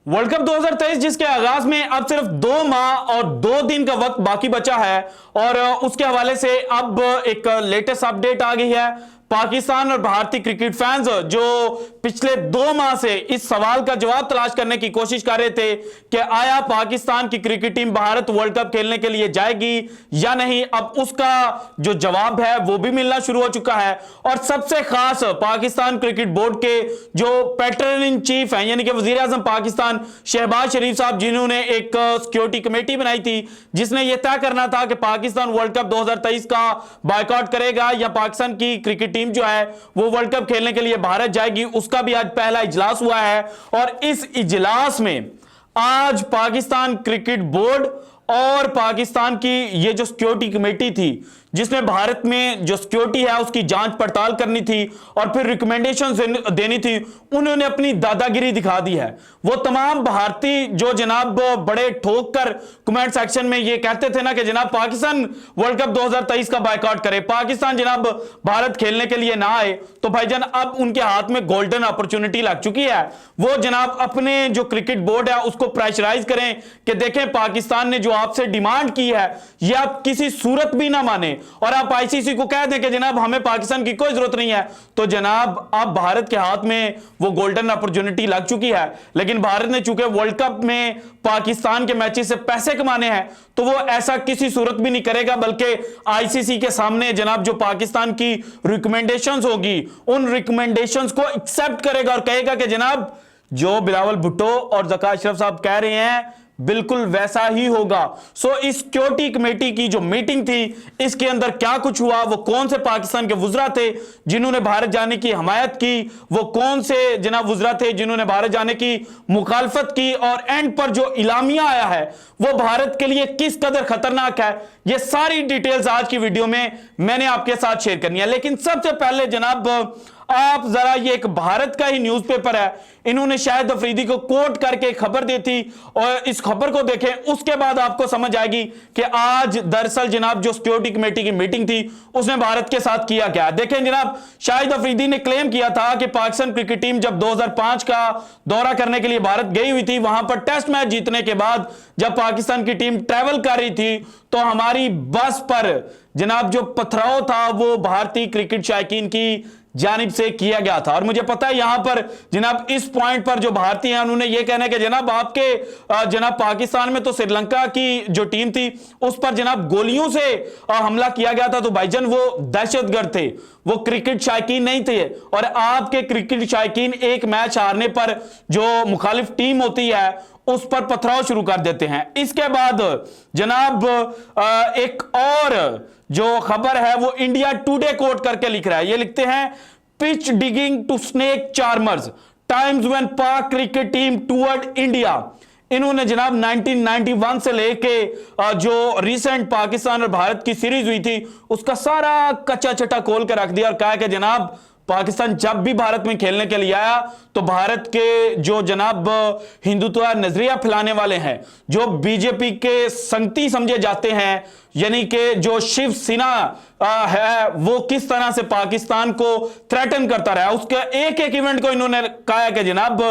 World cup 2023 जिसके आगाज में अब सिर्फ 2 माह और 2 दिन का वक्त बाकी बचा है और उसके हवाले से अब एक लेटेस्ट अपडेट आ गई है। पाकिस्तान और भारतीय क्रिकेट फैंस जो पिछले 2 माह से इस सवाल का जवाब तलाश करने की कोशिश कर रहे थे कि आया पाकिस्तान की cricket team Bharat world cup खेलने के लिए जाएगी या नहीं, अब उसका जो जवाब है वो भी मिलना शुरू हो चुका है। और सबसे खास पाकिस्तान क्रिकेट बोर्ड के जो पैटर्न इन चीफ हैं यानी कि वजीर आजम पाकिस्तान शहबाज शरीफ साहब, जिन्होंने एक सिक्योरिटी कमेटी बनाई थी जिसने यह तय करना था कि पाकिस्तान वर्ल्ड कप 2023 का बायकॉट करेगा या पाकिस्तान की क्रिकेट टीम जो है वो वर्ल्ड कप खेलने के लिए भारत जाएगी, उसका भी आज पहला इजलास हुआ है। और इस इजलास में आज पाकिस्तान क्रिकेट बोर्ड और पाकिस्तान की ये जो सिक्योरिटी कमेटी थी जिसने भारत में जो सिक्योरिटी है उसकी जांच पड़ताल करनी थी और फिर रिकमेंडेशंस देनी थी, उन्होंने अपनी दादागिरी दिखा दी है। वो तमाम भारतीय जो जनाब बड़े ठोक कर कमेंट सेक्शन में ये कहते थे ना कि जनाब पाकिस्तान वर्ल्ड कप 2023 का बायकॉट करे, पाकिस्तान जनाब भारत खेलने के लिए ना आए, तो भाईजान अब उनके हाथ में गोल्डन अपॉर्चुनिटी लग चुकी है। वो जनाब अपने जो क्रिकेट बोर्ड है उसको प्रेशराइज करें कि देखें पाकिस्तान ने जो आपसे डिमांड की है ये आप किसी सूरत भी ना माने और आप आईसीसी को कह दें कि जनाब हमें पाकिस्तान की कोई जरूरत नहीं है, तो जनाब अब भारत के हाथ में वो गोल्डन अपॉर्चुनिटी लग चुकी है। लेकिन भारत ने चूंकि वर्ल्ड कप में पाकिस्तान के मैचेस से पैसे कमाने हैं तो वो ऐसा किसी सूरत भी नहीं करेगा, बल्कि आईसीसी के सामने जनाब जो पाकिस्तान की रिकमेंडेशंस होगी उन रिकमेंडेशंस को एक्सेप्ट करेगा और कहेगा कि जनाब जो बिलावल भुट्टो और ज़का अशरफ साहब कह रहे हैं बिल्कुल वैसा ही होगा। सो इस सिक्योरिटी कमेटी की जो मीटिंग थी इसके अंदर क्या कुछ हुआ, वो कौन से पाकिस्तान के वुज़रा थे जिन्होंने भारत जाने की हमायत की, वो कौन से जनाब वुज़रा थे जिन्होंने भारत जाने की मुखालफत की, और एंड पर जो इलामिया आया है वो भारत के लिए किस कदर खतरनाक है, ये सारी डिटेल्स आज की वीडियो में मैंने आपके साथ शेयर करनी है। लेकिन सबसे पहले जनाब आप जरा, ये एक भारत का ही न्यूज़पेपर है, इन्होंने शाहिद अफरीदी को कोट करके खबर दी थी और इस खबर को देखें, उसके बाद आपको समझ आएगी कि आज दरअसल जनाब जो सिक्योरिटी कमेटी की मीटिंग थी उसने भारत के साथ किया क्या। देखें जनाब, शाहिद अफरीदी ने क्लेम किया था कि पाकिस्तान क्रिकेट टीम जब 2005 का दौरा करने के लिए भारत गई हुई थी, वहां पर टेस्ट मैच जीतने के बाद जब पाकिस्तान की टीम ट्रैवल कर रही थी तो हमारी बस पर जनाब जो पथराव था वो भारतीय क्रिकेट शायकीन की जानिब से किया गया था। और मुझे पता है यहां पर जनाब इस पॉइंट पर जो भारतीय हैं उन्होंने ये कहना है कि जनाब आपके जनाब पाकिस्तान में तो श्रीलंका की जो टीम थी उस पर जनाब गोलियों से हमला किया गया था, तो भाईजान वो दहशतगर्द थे, वो क्रिकेट शायकीन नहीं थे। और आपके क्रिकेट शायकीन एक मैच हारने पर जो मुखालिफ टीम होती है उस पर पथराव शुरू कर देते हैं। इसके बाद जनाब एक और जो खबर है वो इंडिया टुडे कोट करके लिख रहा है, ये लिखते हैं pitch digging to snake charmers times when Pak cricket team toward India. इन्होंने जनाब 1991 से लेके जो रिसेंट पाकिस्तान और भारत की सीरीज हुई थी उसका सारा कच्चा चटा खोल कर रख दिया और कहा कि जनाब पाकिस्तान जब भी भारत में खेलने के लिए आया तो भारत के जो जनाब हिंदुत्व नजरिया फैलाने वाले हैं, जो बीजेपी के संगती समझे जाते हैं, यानी कि जो शिवसेना है वो किस तरह से पाकिस्तान को थ्रेटन करता रहा, उसके एक एक इवेंट को इन्होंने कहा कि जनाब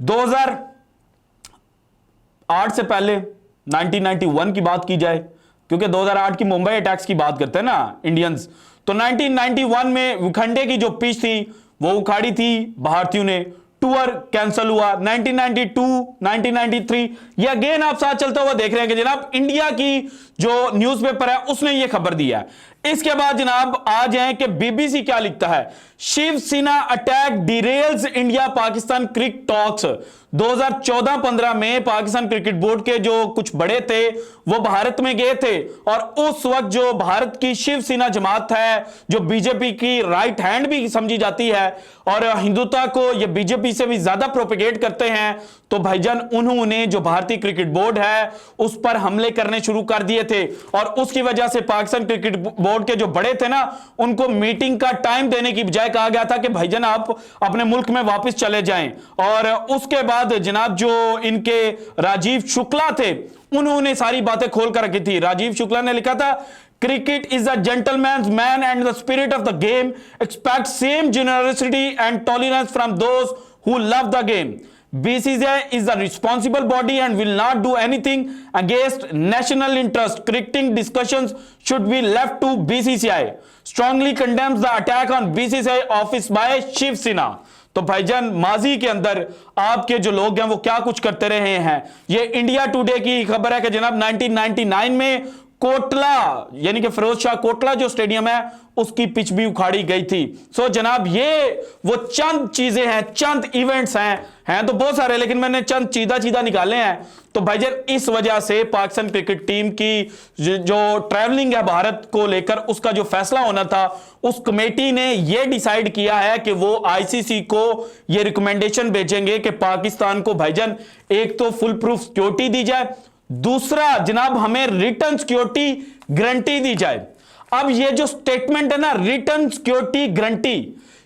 2008 से पहले 1991 की बात की जाए, क्योंकि 2008 की मुंबई अटैक्स की बात करते हैं ना इंडियंस, तो 1991 में विखंडे की जो पिच थी वो उखाड़ी थी भारतीयों ने, टूर कैंसिल हुआ। 1992, 1993 ये अगेन आप साथ चलते हुए देख रहे हैं कि जनाब इंडिया की जो न्यूज़पेपर है उसने ये खबर दी है। इसके बाद जनाब आ जाए कि बीबीसी क्या लिखता है, Shiv Sena attack derails India Pakistan cricket talks. 2014-15 में पाकिस्तान क्रिकेट बोर्ड के जो कुछ बड़े थे वो भारत में गए थे और उस वक्त जो भारत की शिवसेना जमात है जो बीजेपी की राइट हैंड भी समझी जाती है और हिंदुत्व को ये बीजेपी से भी ज्यादा प्रोपेगेट करते हैं, तो भाईजान उन्होंने जो भारतीय क्रिकेट बोर्ड है उस पर हमले करने शुरू कर दिए थे और उसकी वजह से पाकिस्तान क्रिकेट बोर्ड के जो बड़े थे ना उनको मीटिंग का टाइम देने की बजाय कहा गया था कि भाईजान आप अपने मुल्क में वापस चले जाएं। और उसके बाद जनाब जो इनके राजीव शुक्ला थे उन्होंने सारी बातें खोल कर रखी थी। राजीव शुक्ला ने लिखा था, cricket is a gentleman's man and the spirit of the game expect same generosity and tolerance from those who love the game. BCCI is the responsible body and will not do anything against national interest. Cricketing discussions should be left to BCCI. Strongly condemns the attack on BCCI office by Shiv Sena. तो भाईजान माजी के अंदर आपके जो लोग हैं वो क्या कुछ करते रहे हैं। ये इंडिया टुडे की खबर है कि जनाब 1999 में कोटला यानी कि फिरोज शाह कोटला जो स्टेडियम है उसकी पिच भी उखाड़ी गई थी। सो जनाब ये वो चंद चीजें हैं, चंद इवेंट्स हैं तो बहुत सारे, लेकिन मैंने चंद चीदा निकाले हैं। तो भाईजान इस वजह से पाकिस्तान क्रिकेट टीम की जो ट्रैवलिंग है भारत को लेकर, उसका जो फैसला होना था, उस कमेटी ने यह डिसाइड किया है कि वो आईसीसी को यह रिकमेंडेशन भेजेंगे कि पाकिस्तान को भाईजान एक तो फुल प्रूफ सिक्योरिटी दी जाए, दूसरा जनाब हमें रिटर्न सिक्योरिटी गारंटी दी जाए। अब ये जो स्टेटमेंट है ना, रिटर्न सिक्योरिटी गारंटी,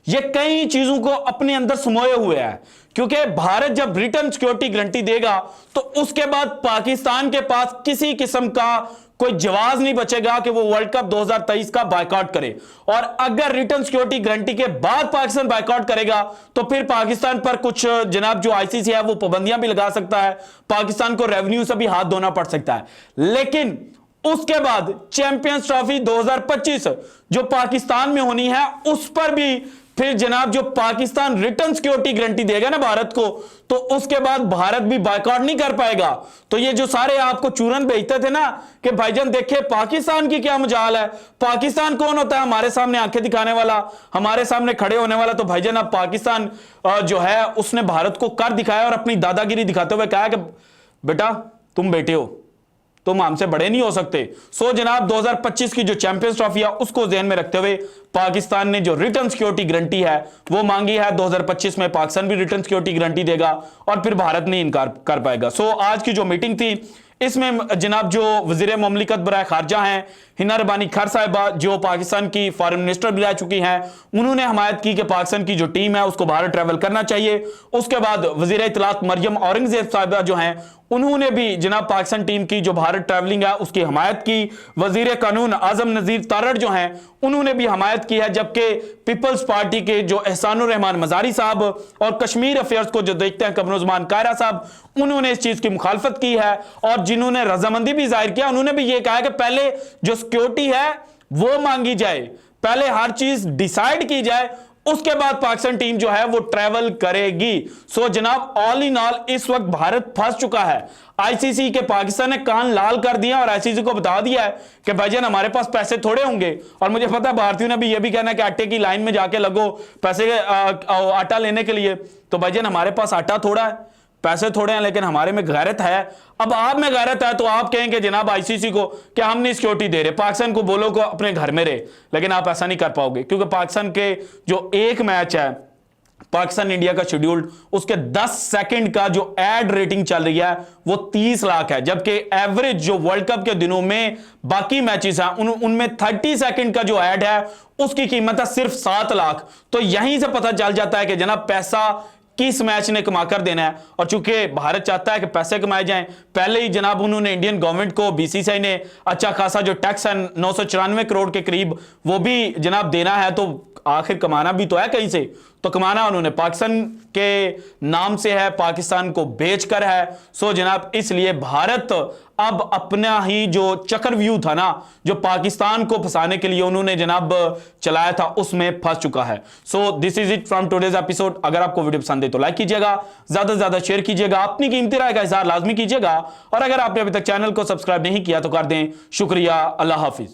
ये कई चीजों को अपने अंदर समोए हुए है, क्योंकि भारत जब रिटर्न सिक्योरिटी गारंटी देगा तो उसके बाद पाकिस्तान के पास किसी किस्म का कोई जवाब नहीं बचेगा कि वो वर्ल्ड कप 2023 का बायकॉट करे। और अगर रिटर्न सिक्योरिटी गारंटी के बाद पाकिस्तान बायकॉट करेगा तो फिर पाकिस्तान पर कुछ जनाब जो आईसीसी है वो पाबंदियां भी लगा सकता है, पाकिस्तान को रेवेन्यू से भी हाथ धोना पड़ सकता है। लेकिन उसके बाद चैंपियंस ट्रॉफी 2025 जो पाकिस्तान में होनी है, उस पर भी फिर जनाब जो पाकिस्तान रिटर्न सिक्योरिटी गारंटी देगा ना भारत को, तो उसके बाद भारत भी बायकॉट नहीं कर पाएगा। तो ये जो सारे आपको चूरन भेजते थे ना कि भाईजान देखिए पाकिस्तान की क्या मजाल है, पाकिस्तान कौन होता है हमारे सामने आंखें दिखाने वाला, हमारे सामने खड़े होने वाला, तो भाईजान अब पाकिस्तान जो है उसने भारत को कर दिखाया और अपनी दादागिरी दिखाते हुए कहा कि बेटा तुम बेटे हो, तुम हमसे बड़े नहीं हो सकते। सो जनाब 2025 की जो चैंपियंस ट्रॉफी है उसको ध्यान में रखते हुए पाकिस्तान ने जो रिटर्न सिक्योरिटी गारंटी है वो मांगी है। 2025 में पाकिस्तान भी रिटर्न सिक्योरिटी गारंटी देगा और फिर भारत नहीं इनकार कर पाएगा। सो आज की जो मीटिंग थी इसमें जनाब जो वजीर मुमलिकत बराए खारजा हैं हिना रबानी खर साहिबा, जो पाकिस्तान की फॉरेन मिनिस्टर भी रह चुकी हैं, उन्होंने हमायत की कि पाकिस्तान की जो टीम है उसको भारत ट्रैवल करना चाहिए। उसके बाद वजीर इत्तलात मरियम औरंगजेब साहिबा जो हैं उन्होंने भी जनाब पाकिस्तान टीम की जो भारत ट्रैवलिंग है उसकी हमायत की। वजीर कानून आजम नजीर तारड़ जो हैं उन्होंने भी हमायत की है, जबकि पीपल्स पार्टी के जो एहसानुर रहमान मजारी साहब और कश्मीर अफेयर्स को जो देखते हैं कमरुज़मान कायरा साहब, उन्होंने इस चीज की मुखालफत की है। और जिन्होंने रजामंदी भी जाहिर किया उन्होंने भी ये कहा कि पहले जो सिक्योरिटी है वो मांगी जाए, पहले हर चीज डिसाइड की जाए, उसके बाद पाकिस्तान टीम जो है वो ट्रैवल करेगी। सो जनाब ऑल इन ऑल इस वक्त भारत फंस चुका है। आईसीसी के पाकिस्तान ने कान लाल कर दिया और आईसीसी को बता दिया है कि भाईजान हमारे पास पैसे थोड़े होंगे। और मुझे पता है भारतीयों ने भी ये भी कहना है कि आटे की लाइन में जाके लगो पैसे आटा लेने के लिए। तो भाईजान हमारे पास आटा थोड़ा है, पैसे थोड़े हैं, लेकिन हमारे में गैरत है। अब आप में गैरत है तो आप कहेंगे जनाब आईसीसी को कि हम नहीं सिक्योरिटी दे रहे, पाकिस्तान को बोलो को अपने घर में रहे, लेकिन आप ऐसा नहीं कर पाओगे क्योंकि पाकिस्तान के जो एक मैच है पाकिस्तान इंडिया का शेड्यूल्ड, उसके 10 सेकंड का जो एड रेटिंग चल रही है वो 30 लाख है, जबकि एवरेज जो वर्ल्ड कप के दिनों में बाकी मैचेस हैं उनमें 30 सेकंड का जो एड है उसकी कीमत है सिर्फ 7 लाख। तो यहीं से पता चल जाता है कि जनाब पैसा किस मैच ने कमा कर देना है। और चूंकि भारत चाहता है कि पैसे कमाए जाएं, पहले ही जनाब उन्होंने इंडियन गवर्नमेंट को बीसीसीआई ने अच्छा खासा जो टैक्स है 994 करोड़ के करीब वो भी जनाब देना है, तो आखिर कमाना भी तो है कहीं से, तो कमाना उन्होंने पाकिस्तान के नाम से है, पाकिस्तान को बेचकर है। सो जनाब इसलिए भारत अब अपना ही जो चक्रव्यूह था ना जो पाकिस्तान को फंसाने के लिए उन्होंने जनाब चलाया था उसमें फंस चुका है। So this is it from today's episode. अगर आपको वीडियो पसंद है तो लाइक कीजिएगा, ज्यादा से ज्यादा शेयर कीजिएगा, अपनी कीमती राय का इजहार लाजमी कीजिएगा, और अगर आपने अभी तक चैनल को सब्सक्राइब नहीं किया तो कर दें। शुक्रिया, अल्लाह हाफिज।